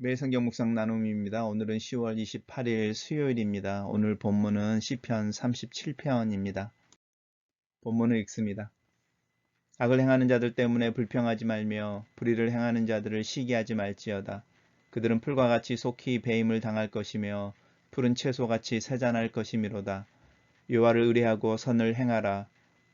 매일 성경 묵상 나눔입니다. 오늘은 10월 28일 수요일입니다. 오늘 본문은 시편 37편입니다. 본문을 읽습니다. 악을 행하는 자들 때문에 불평하지 말며 불의를 행하는 자들을 시기하지 말지어다. 그들은 풀과 같이 속히 배임을 당할 것이며 푸른 채소같이 새잔할 것이미로다. 여호와를 의뢰하고 선을 행하라.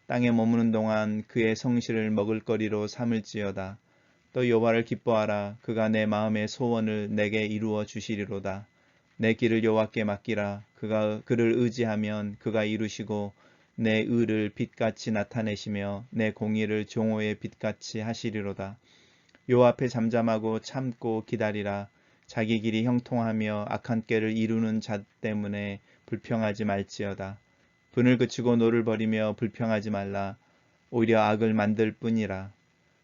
땅에 머무는 동안 그의 성실을 먹을거리로 삼을지어다. 또 여호와를 기뻐하라. 그가 내 마음의 소원을 내게 이루어 주시리로다. 내 길을 여호와께 맡기라. 그가 그를 의지하면 그가 이루시고 내 의를 빛같이 나타내시며 내 공의를 종호의 빛같이 하시리로다. 여호와 앞에 잠잠하고 참고 기다리라. 자기 길이 형통하며 악한 꾀를 이루는 자 때문에 불평하지 말지어다. 분을 그치고 노를 버리며 불평하지 말라. 오히려 악을 만들 뿐이라.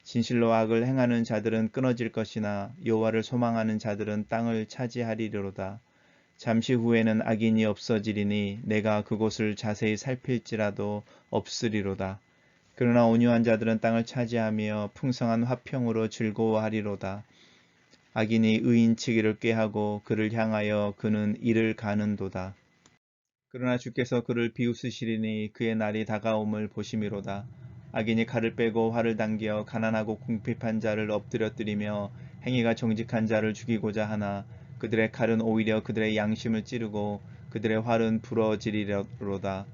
진실로 악을 행하는 자들은 끊어질 것이나 여호와를 소망하는 자들은 땅을 차지하리로다. 잠시 후에는 악인이 없어지리니 내가 그곳을 자세히 살필지라도 없으리로다. 그러나 온유한 자들은 땅을 차지하며 풍성한 화평으로 즐거워하리로다. 악인이 의인치기를 꾀하고 그를 향하여 그는 이를 가는도다. 그러나 주께서 그를 비웃으시리니 그의 날이 다가옴을 보심이로다. 악인이 칼을 빼고 활을 당겨 가난하고 궁핍한 자를 엎드려뜨리며 행위가 정직한 자를 죽이고자 하나 그들의 칼은 오히려 그들의 양심을 찌르고 그들의 활은 부러지리로다.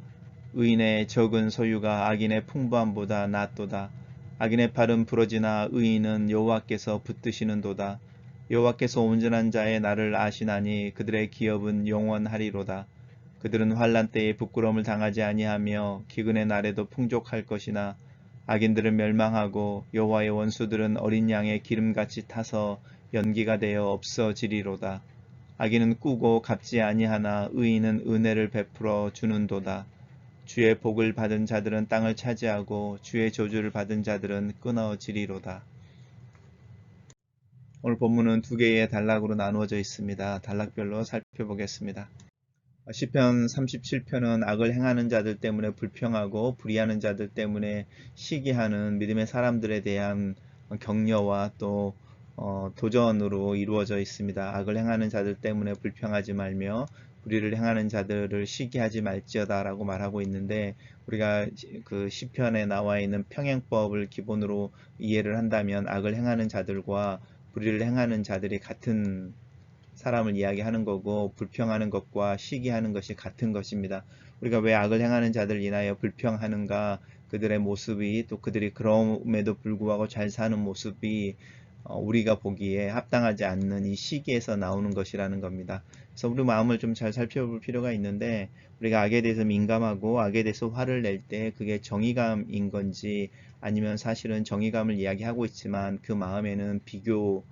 의인의 적은 소유가 악인의 풍부함보다 낫도다. 악인의 팔은 부러지나 의인은 여호와께서 붙드시는도다. 여호와께서 온전한 자의 날을 아시나니 그들의 기업은 영원하리로다. 그들은 환난 때에 부끄러움을 당하지 아니하며 기근의 날에도 풍족할 것이나 악인들은 멸망하고 여호와의 원수들은 어린 양의 기름같이 타서 연기가 되어 없어지리로다. 악인은 꾸고 갚지 아니하나 의인은 은혜를 베풀어 주는도다. 주의 복을 받은 자들은 땅을 차지하고 주의 저주를 받은 자들은 끊어지리로다. 오늘 본문은 두 개의 단락으로 나누어져 있습니다. 단락별로 살펴보겠습니다. 시편 37편은 악을 행하는 자들 때문에 불평하고 불의하는 자들 때문에 시기하는 믿음의 사람들에 대한 격려와 또 도전으로 이루어져 있습니다. 악을 행하는 자들 때문에 불평하지 말며 불의를 행하는 자들을 시기하지 말지어다 라고 말하고 있는데, 우리가 그 시편에 나와 있는 평행법을 기본으로 이해를 한다면 악을 행하는 자들과 불의를 행하는 자들이 같은 사람을 이야기하는 거고, 불평하는 것과 시기하는 것이 같은 것입니다. 우리가 왜 악을 행하는 자들 인하여 불평하는가? 그들의 모습이, 또 그들이 그럼에도 불구하고 잘 사는 모습이 우리가 보기에 합당하지 않는 이 시기에서 나오는 것이라는 겁니다. 그래서 우리 마음을 좀 잘 살펴볼 필요가 있는데, 우리가 악에 대해서 민감하고 악에 대해서 화를 낼 때 그게 정의감인 건지, 아니면 사실은 정의감을 이야기하고 있지만 그 마음에는 비교를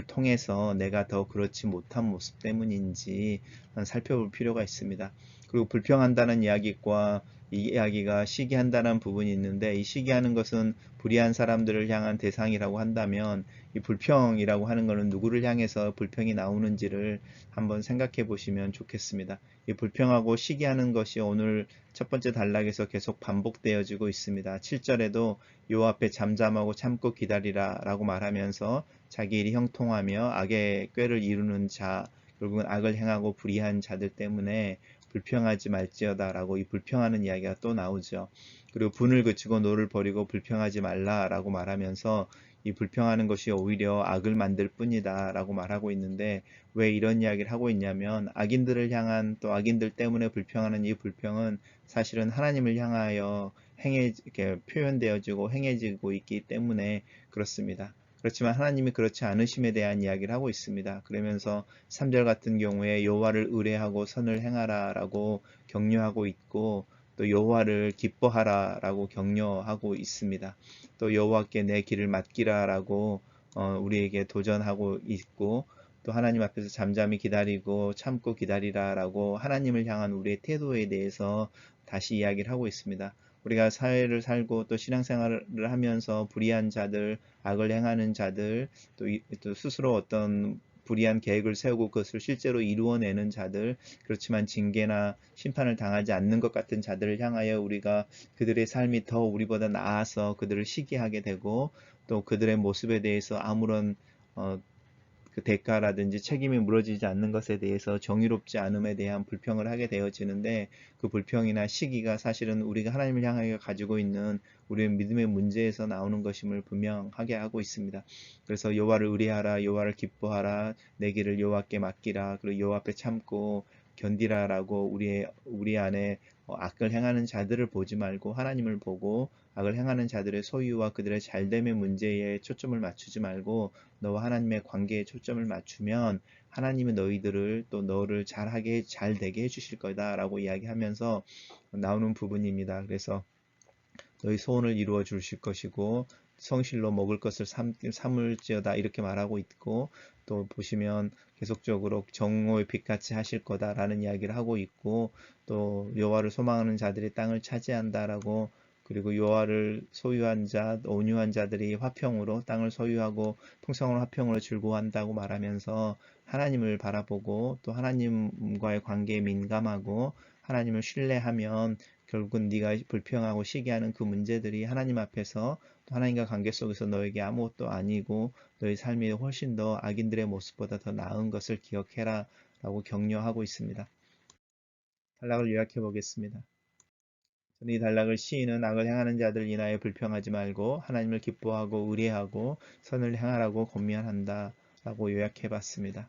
통해서 내가 더 그렇지 못한 모습 때문인지 살펴볼 필요가 있습니다. 그리고 불평한다는 이야기과 이 이야기가 시기한다는 부분이 있는데, 이 시기하는 것은 불의한 사람들을 향한 대상이라고 한다면, 이 불평이라고 하는 것은 누구를 향해서 불평이 나오는지를 한번 생각해 보시면 좋겠습니다. 이 불평하고 시기하는 것이 오늘 첫 번째 단락에서 계속 반복되어지고 있습니다. 7절에도 요 앞에 잠잠하고 참고 기다리라 라고 말하면서 자기 일이 형통하며 악의 꾀를 이루는 자, 결국은 악을 행하고 불의한 자들 때문에 불평하지 말지어다 라고 이 불평하는 이야기가 또 나오죠. 그리고 분을 그치고 노를 버리고 불평하지 말라 라고 말하면서 이 불평하는 것이 오히려 악을 만들 뿐이다 라고 말하고 있는데, 왜 이런 이야기를 하고 있냐면, 악인들을 향한, 또 악인들 때문에 불평하는 이 불평은 사실은 하나님을 향하여 이렇게 표현되어지고 행해지고 있기 때문에 그렇습니다. 그렇지만 하나님이 그렇지 않으심에 대한 이야기를 하고 있습니다. 그러면서 3절 같은 경우에 여호와를 의뢰하고 선을 행하라 라고 격려하고 있고, 또 여호와를 기뻐하라 라고 격려하고 있습니다. 또 여호와께 내 길을 맡기라 라고 우리에게 도전하고 있고, 또 하나님 앞에서 잠잠히 기다리고 참고 기다리라 라고 하나님을 향한 우리의 태도에 대해서 다시 이야기를 하고 있습니다. 우리가 사회를 살고 또 신앙생활을 하면서 불의한 자들, 악을 행하는 자들, 또 스스로 어떤 불의한 계획을 세우고 그것을 실제로 이루어내는 자들, 그렇지만 징계나 심판을 당하지 않는 것 같은 자들을 향하여 우리가 그들의 삶이 더 우리보다 나아서 그들을 시기하게 되고, 또 그들의 모습에 대해서 아무런 그 대가라든지 책임이 물어지지 않는 것에 대해서 정의롭지 않음에 대한 불평을 하게 되어지는데, 그 불평이나 시기가 사실은 우리가 하나님을 향하여 가지고 있는 우리의 믿음의 문제에서 나오는 것임을 분명하게 하고 있습니다. 그래서 여호와를 의뢰하라, 여호와를 기뻐하라, 내 길을 여호와께 맡기라, 그리고 여호와 앞에 참고 견디라라고 우리 안에 악을 행하는 자들을 보지 말고 하나님을 보고, 악을 행하는 자들의 소유와 그들의 잘됨의 문제에 초점을 맞추지 말고 너와 하나님의 관계에 초점을 맞추면 하나님이 너희들을 또 너를 잘 되게 해주실 거다라고 이야기하면서 나오는 부분입니다. 그래서 너희 소원을 이루어 주실 것이고 성실로 먹을 것을 삼을지어다 이렇게 말하고 있고, 또 보시면 계속적으로 정오의 빛같이 하실 거다라는 이야기를 하고 있고, 또 여호와를 소망하는 자들이 땅을 차지한다라고, 그리고 여호와를 소유한 자, 온유한 자들이 화평으로 땅을 소유하고 풍성한 화평으로 즐거워한다고 말하면서 하나님을 바라보고 또 하나님과의 관계에 민감하고 하나님을 신뢰하면 결국은 네가 불평하고 시기하는 그 문제들이 하나님 앞에서 또 하나님과 관계 속에서 너에게 아무것도 아니고 너의 삶이 훨씬 더 악인들의 모습보다 더 나은 것을 기억해라 라고 격려하고 있습니다. 단락을 요약해 보겠습니다. 이 단락을 시인은 악을 행하는 자들 인하여 불평하지 말고 하나님을 기뻐하고 의뢰하고 선을 행하라고 권면한다 라고 요약해 봤습니다.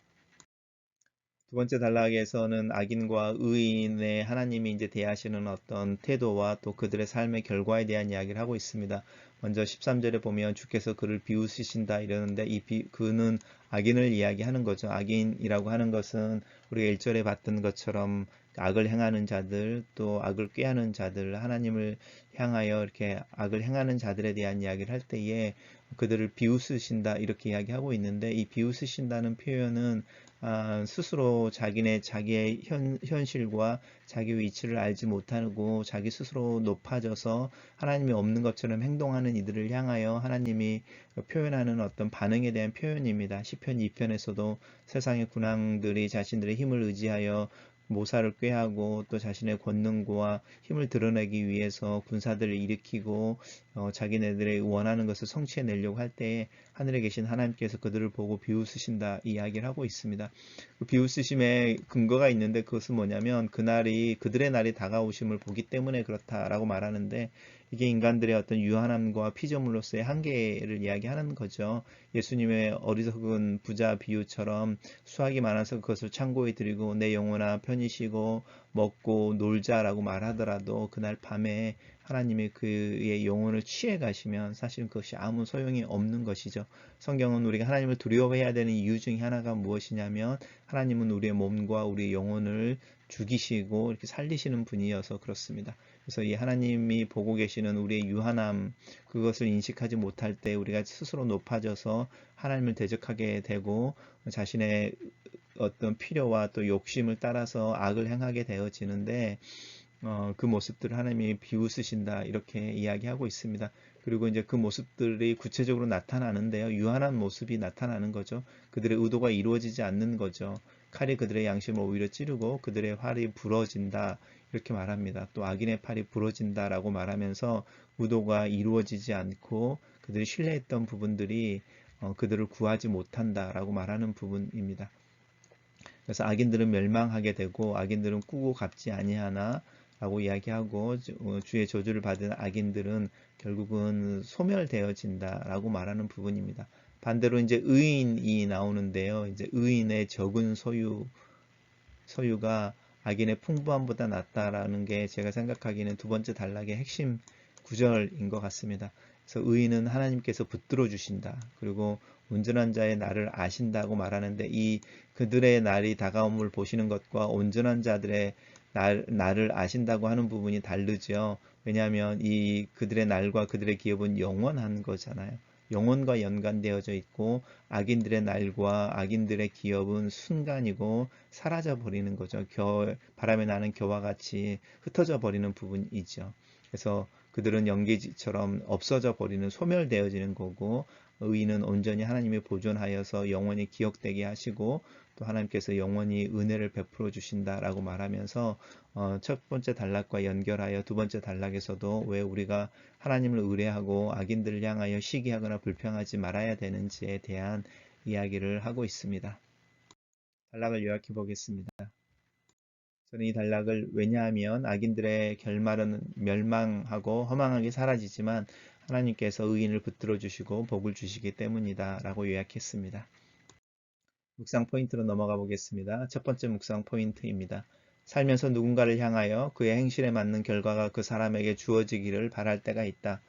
두 번째 단락에서는 악인과 의인의 하나님이 이제 대하시는 어떤 태도와 또 그들의 삶의 결과에 대한 이야기를 하고 있습니다. 먼저 13절에 보면 주께서 그를 비웃으신다 이러는데 그는 악인을 이야기하는 거죠. 악인이라고 하는 것은 우리가 1절에 봤던 것처럼 악을 행하는 자들, 또 악을 꾀하는 자들, 하나님을 향하여 이렇게 악을 행하는 자들에 대한 이야기를 할 때에 그들을 비웃으신다 이렇게 이야기하고 있는데, 이 비웃으신다는 표현은 스스로 자기의 현실과 자기 위치를 알지 못하고 자기 스스로 높아져서 하나님이 없는 것처럼 행동하는 이들을 향하여 하나님이 표현하는 어떤 반응에 대한 표현입니다. 시편 2편에서도 세상의 군왕들이 자신들의 힘을 의지하여 모사를 꾀하고 또 자신의 권능과 힘을 드러내기 위해서 군사들을 일으키고 자기네들의 원하는 것을 성취해내려고 할 때에 하늘에 계신 하나님께서 그들을 보고 비웃으신다 이 이야기를 하고 있습니다. 그 비웃으심의 근거가 있는데, 그것은 뭐냐면 그들의 날이 다가오심을 보기 때문에 그렇다라고 말하는데, 이게 인간들의 어떤 유한함과 피조물로서의 한계를 이야기하는 거죠. 예수님의 어리석은 부자 비유처럼 수확이 많아서 그것을 창고에 들이고 내 영혼아 편히 쉬고 먹고 놀자라고 말하더라도 그날 밤에 하나님이 그의 영혼을 취해 가시면 사실 그것이 아무 소용이 없는 것이죠. 성경은 우리가 하나님을 두려워해야 되는 이유 중에 하나가 무엇이냐면 하나님은 우리의 몸과 우리의 영혼을 죽이시고 이렇게 살리시는 분이어서 그렇습니다. 그래서 이 하나님이 보고 계시는 우리의 유한함, 그것을 인식하지 못할 때 우리가 스스로 높아져서 하나님을 대적하게 되고 자신의 어떤 필요와 또 욕심을 따라서 악을 행하게 되어지는데, 그 모습들을 하나님이 비웃으신다 이렇게 이야기하고 있습니다. 그리고 이제 그 모습들이 구체적으로 나타나는데요. 유한한 모습이 나타나는 거죠. 그들의 의도가 이루어지지 않는 거죠. 칼이 그들의 양심을 오히려 찌르고 그들의 활이 부러진다 이렇게 말합니다. 또 악인의 팔이 부러진다라고 말하면서 의도가 이루어지지 않고 그들이 신뢰했던 부분들이 그들을 구하지 못한다라고 말하는 부분입니다. 그래서 악인들은 멸망하게 되고 악인들은 꾸고 갚지 아니하나 라고 이야기하고, 주의 저주를 받은 악인들은 결국은 소멸되어진다 라고 말하는 부분입니다. 반대로 이제 의인이 나오는데요. 이제 의인의 적은 소유가 악인의 풍부함보다 낫다라는 게 제가 생각하기에는 두 번째 단락의 핵심 구절인 것 같습니다. 그래서 의인은 하나님께서 붙들어 주신다. 그리고 온전한 자의 날을 아신다고 말하는데, 이 그들의 날이 다가옴을 보시는 것과 온전한 자들의 날을 아신다고 하는 부분이 다르죠. 왜냐하면 이 그들의 날과 그들의 기업은 영원한 거잖아요. 영혼과 연관되어져 있고 악인들의 날과 악인들의 기업은 순간이고 사라져 버리는 거죠. 바람에 나는 겨와 같이 흩어져 버리는 부분이죠. 그래서 그들은 연기처럼 없어져 버리는, 소멸되어지는 거고, 의인은 온전히 하나님이 보존하여서 영원히 기억되게 하시고 또 하나님께서 영원히 은혜를 베풀어 주신다라고 말하면서 첫 번째 단락과 연결하여 두 번째 단락에서도 왜 우리가 하나님을 의뢰하고 악인들을 향하여 시기하거나 불평하지 말아야 되는지에 대한 이야기를 하고 있습니다. 단락을 요약해 보겠습니다. 저는 이 단락을 왜냐하면 악인들의 결말은 멸망하고 허망하게 사라지지만 하나님께서 의인을 붙들어 주시고 복을 주시기 때문이다 라고 요약했습니다. 묵상 포인트로 넘어가 보겠습니다. 첫 번째 묵상 포인트입니다. 살면서 누군가를 향하여 그의 행실에 맞는 결과가 그 사람에게 주어지기를 바랄 때가 있다.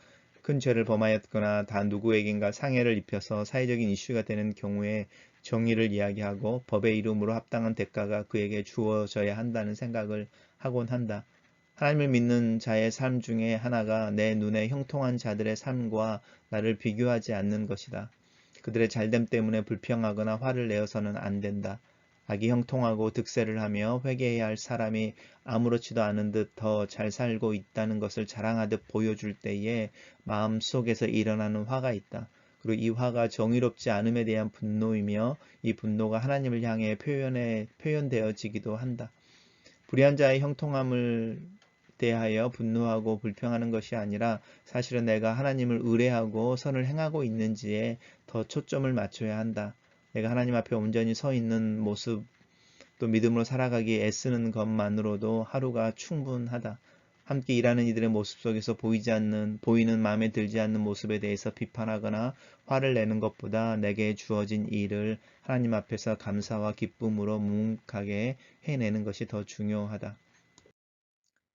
큰 죄를 범하였거나 다 누구에겐가 상해를 입혀서 사회적인 이슈가 되는 경우에 정의를 이야기하고 법의 이름으로 합당한 대가가 그에게 주어져야 한다는 생각을 하곤 한다. 하나님을 믿는 자의 삶 중에 하나가 내 눈에 형통한 자들의 삶과 나를 비교하지 않는 것이다. 그들의 잘됨 때문에 불평하거나 화를 내어서는 안 된다. 악이 형통하고 득세를 하며 회개해야 할 사람이 아무렇지도 않은 듯 더 잘 살고 있다는 것을 자랑하듯 보여줄 때에 마음 속에서 일어나는 화가 있다. 그리고 이 화가 정의롭지 않음에 대한 분노이며 이 분노가 하나님을 향해 표현되어지기도 한다. 불의한 자의 형통함을 대하여 분노하고 불평하는 것이 아니라 사실은 내가 하나님을 의뢰하고 선을 행하고 있는지에 더 초점을 맞춰야 한다. 내가 하나님 앞에 온전히 서 있는 모습 또 믿음으로 살아가기에 애쓰는 것만으로도 하루가 충분하다. 함께 일하는 이들의 모습 속에서 보이는 마음에 들지 않는 모습에 대해서 비판하거나 화를 내는 것보다 내게 주어진 일을 하나님 앞에서 감사와 기쁨으로 묵묵하게 해내는 것이 더 중요하다.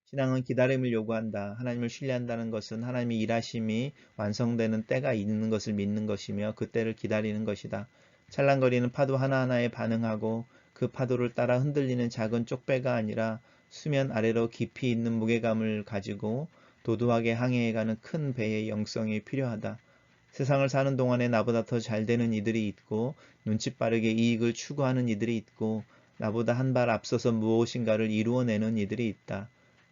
신앙은 기다림을 요구한다. 하나님을 신뢰한다는 것은 하나님의 일하심이 완성되는 때가 있는 것을 믿는 것이며 그 때를 기다리는 것이다. 찰랑거리는 파도 하나하나에 반응하고 그 파도를 따라 흔들리는 작은 쪽배가 아니라 수면 아래로 깊이 있는 무게감을 가지고 도도하게 항해해가는 큰 배의 영성이 필요하다. 세상을 사는 동안에 나보다 더 잘 되는 이들이 있고 눈치 빠르게 이익을 추구하는 이들이 있고 나보다 한 발 앞서서 무엇인가를 이루어내는 이들이 있다.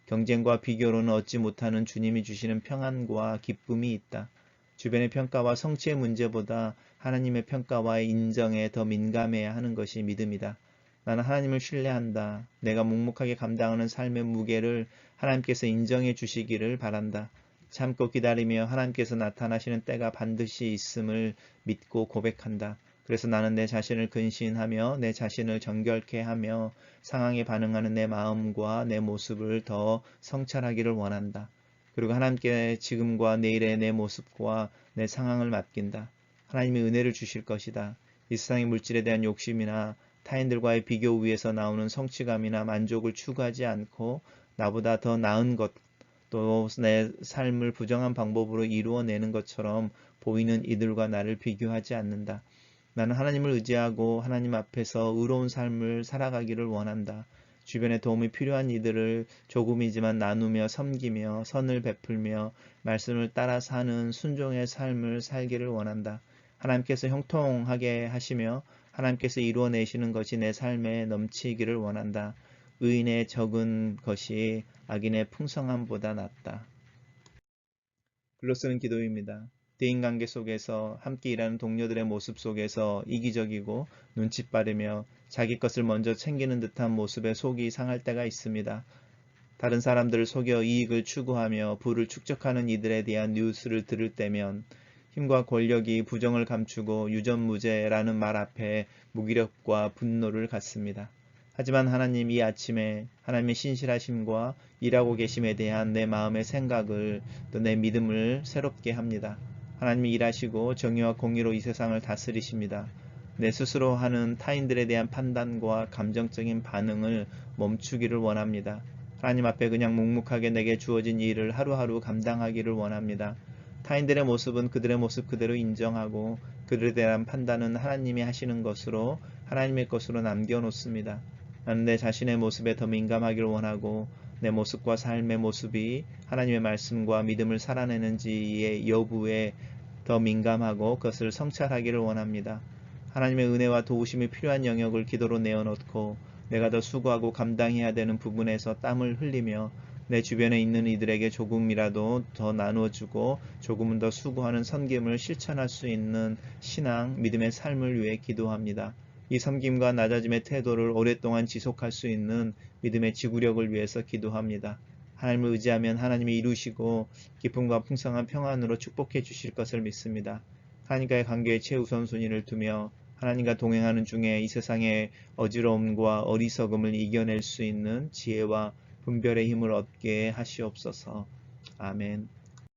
경쟁과 비교로는 얻지 못하는 주님이 주시는 평안과 기쁨이 있다. 주변의 평가와 성취의 문제보다 하나님의 평가와 인정에 더 민감해야 하는 것이 믿음이다. 나는 하나님을 신뢰한다. 내가 묵묵하게 감당하는 삶의 무게를 하나님께서 인정해 주시기를 바란다. 참고 기다리며 하나님께서 나타나시는 때가 반드시 있음을 믿고 고백한다. 그래서 나는 내 자신을 근신하며 내 자신을 정결케 하며 상황에 반응하는 내 마음과 내 모습을 더 성찰하기를 원한다. 그리고 하나님께 지금과 내일의 내 모습과 내 상황을 맡긴다. 하나님이 은혜를 주실 것이다. 이 세상의 물질에 대한 욕심이나 타인들과의 비교 위에서 나오는 성취감이나 만족을 추구하지 않고 나보다 더 나은 것, 또 내 삶을 부정한 방법으로 이루어내는 것처럼 보이는 이들과 나를 비교하지 않는다. 나는 하나님을 의지하고 하나님 앞에서 의로운 삶을 살아가기를 원한다. 주변에 도움이 필요한 이들을 조금이지만 나누며 섬기며 선을 베풀며 말씀을 따라 사는 순종의 삶을 살기를 원한다. 하나님께서 형통하게 하시며 하나님께서 이루어내시는 것이 내 삶에 넘치기를 원한다. 의인의 적은 것이 악인의 풍성함보다 낫다. 글로 쓰는 기도입니다. 대인관계 속에서 함께 일하는 동료들의 모습 속에서 이기적이고 눈치 빠르며 자기 것을 먼저 챙기는 듯한 모습에 속이 상할 때가 있습니다. 다른 사람들을 속여 이익을 추구하며 부를 축적하는 이들에 대한 뉴스를 들을 때면 힘과 권력이 부정을 감추고 유전무죄라는 말 앞에 무기력과 분노를 갖습니다. 하지만 하나님 이 아침에 하나님의 신실하심과 일하고 계심에 대한 내 마음의 생각을 또 내 믿음을 새롭게 합니다. 하나님이 일하시고 정의와 공의로 이 세상을 다스리십니다. 내 스스로 하는 타인들에 대한 판단과 감정적인 반응을 멈추기를 원합니다. 하나님 앞에 그냥 묵묵하게 내게 주어진 일을 하루하루 감당하기를 원합니다. 타인들의 모습은 그들의 모습 그대로 인정하고 그들에 대한 판단은 하나님이 하시는 것으로 하나님의 것으로 남겨놓습니다. 나는 내 자신의 모습에 더 민감하기를 원하고 내 모습과 삶의 모습이 하나님의 말씀과 믿음을 살아내는지의 여부에 더 민감하고 그것을 성찰하기를 원합니다. 하나님의 은혜와 도우심이 필요한 영역을 기도로 내어놓고 내가 더 수고하고 감당해야 되는 부분에서 땀을 흘리며 내 주변에 있는 이들에게 조금이라도 더 나누어주고 조금은 더 수고하는 섬김을 실천할 수 있는 신앙, 믿음의 삶을 위해 기도합니다. 이 섬김과 낮아짐의 태도를 오랫동안 지속할 수 있는 믿음의 지구력을 위해서 기도합니다. 하나님을 의지하면 하나님이 이루시고 기쁨과 풍성한 평안으로 축복해 주실 것을 믿습니다. 하나님과의 관계에 최우선순위를 두며 하나님과 동행하는 중에 이 세상의 어지러움과 어리석음을 이겨낼 수 있는 지혜와 분별의 힘을 얻게 하시옵소서. 아멘.